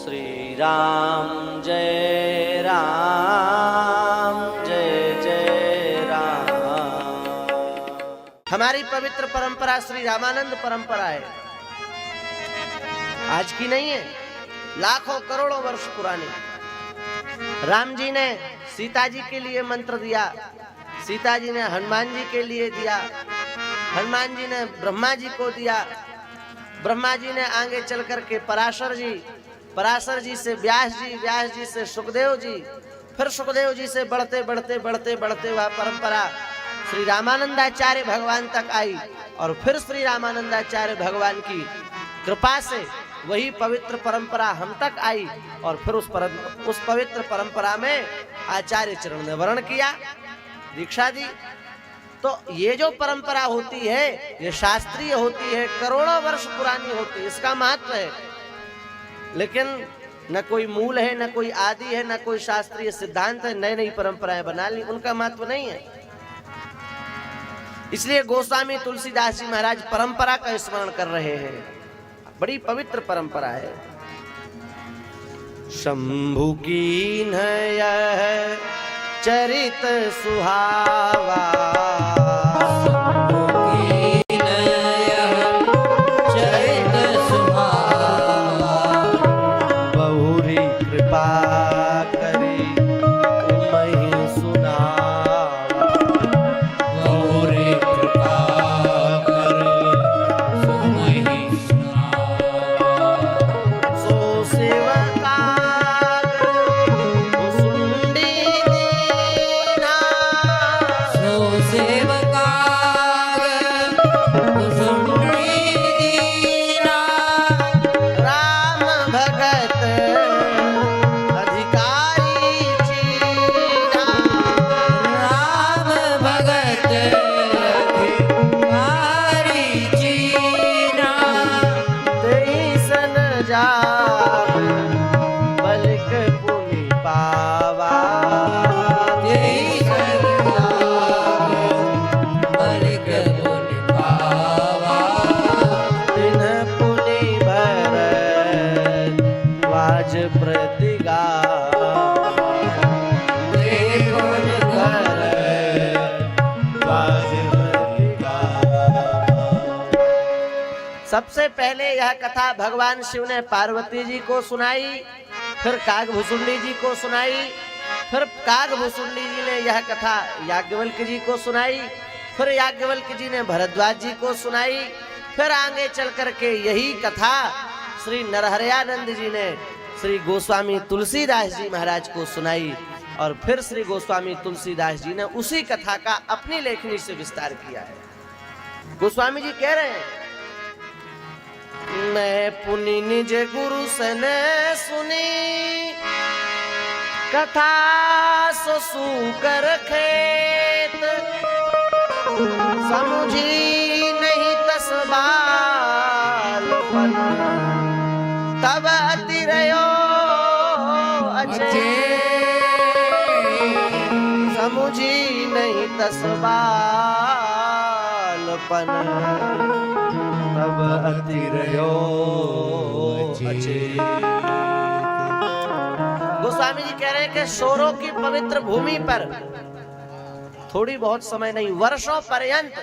श्री राम जय जय राम। हमारी पवित्र परंपरा श्री रामानंद परंपरा है, आज की नहीं है, लाखों करोड़ों वर्ष पुरानी। राम जी ने सीता जी के लिए मंत्र दिया, सीता जी ने हनुमान जी के लिए दिया, हनुमान जी ने ब्रह्मा जी को दिया, ब्रह्मा जी ने आगे चल करके पराशर जी से व्यास जी से सुखदेव जी, फिर सुखदेव जी से बढ़ते बढ़ते वह परंपरा श्री रामानंदाचार्य भगवान तक आई और फिर श्री रामानंदाचार्य भगवान की कृपा से वही पवित्र परंपरा हम तक आई और फिर उस पवित्र परंपरा में आचार्य चरण ने वर्ण किया, दीक्षा दी। तो ये जो परंपरा होती है ये शास्त्रीय होती है, करोड़ों वर्ष पुरानी होती है, इसका महत्व है। लेकिन न कोई मूल है, न कोई आदि है, न कोई शास्त्रीय सिद्धांत है, नई नई परंपराएं बना ली, उनका महत्व नहीं है। इसलिए गोस्वामी तुलसीदास जी महाराज परंपरा का स्मरण कर रहे हैं, बड़ी पवित्र परंपरा है। शंभु की नय चरित सुहावा, सबसे पहले यह कथा भगवान शिव ने पार्वती जी को सुनाई, फिर कागभूषुंडी जी को सुनाई, फिर कागभूषुंडी जी ने यह कथा याज्ञवल्क्य जी को सुनाई, फिर याज्ञवल्क्य जी ने भरद्वाज जी को सुनाई, फिर आगे चल करके यही कथा श्री नरहरयानंद जी ने श्री गोस्वामी तुलसीदास जी महाराज को सुनाई और फिर श्री गोस्वामी तुलसीदास जी ने उसी कथा का अपनी लेखनी से विस्तार किया है। गोस्वामी जी कह रहे हैं, मैं पुनि निज गुरु से न सुनी कथा सो सुकर खेत, समुझी नहीं तस बालपन तब अति रयो अच्छे, समुझी नहीं तस बालपन तब अति रयो अच्छे। गोस्वामी जी कह रहे हैं कि शोरों की पवित्र भूमि पर थोड़ी बहुत समय नहीं, वर्षों पर्यंत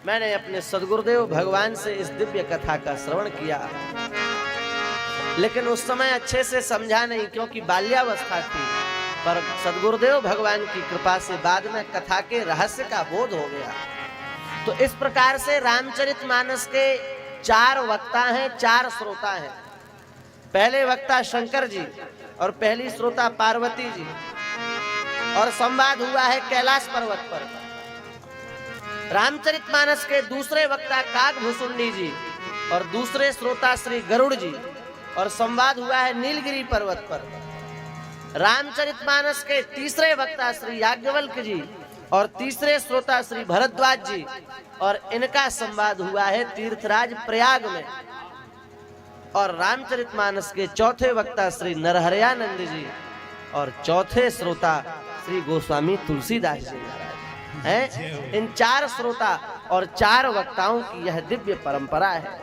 मैंने अपने सद्गुरुदेव भगवान से इस दिव्य कथा का श्रवण किया, लेकिन उस समय अच्छे से समझा नहीं क्योंकि बाल्यावस्था थी, पर सद्गुरुदेव भगवान की कृपा से बाद में कथा के रहस्य का बोध हो गया। तो इस प्रकार से रामचरितमानस के 4 वक्ता हैं, 4 श्रोता हैं। पहले वक्ता शंकर जी और पहली श्रोता पार्वती जी, और संवाद हुआ है कैलाश पर्वत पर। रामचरितमानस के दूसरे वक्ता कागभूषुंडी जी और दूसरे श्रोता श्री गरुड़ जी, और संवाद हुआ है नीलगिरी पर्वत पर। रामचरितमानस के तीसरे वक्ता श्री याज्ञवल्क्य जी और तीसरे श्रोता श्री भरद्वाज जी, और इनका संवाद हुआ है तीर्थराज प्रयाग में। और रामचरितमानस के चौथे वक्ता श्री नरहरयानंद जी और चौथे श्रोता श्री गोस्वामी तुलसीदास जी महाराज हैं। इन 4 श्रोता और 4 वक्ताओं की यह दिव्य परंपरा है।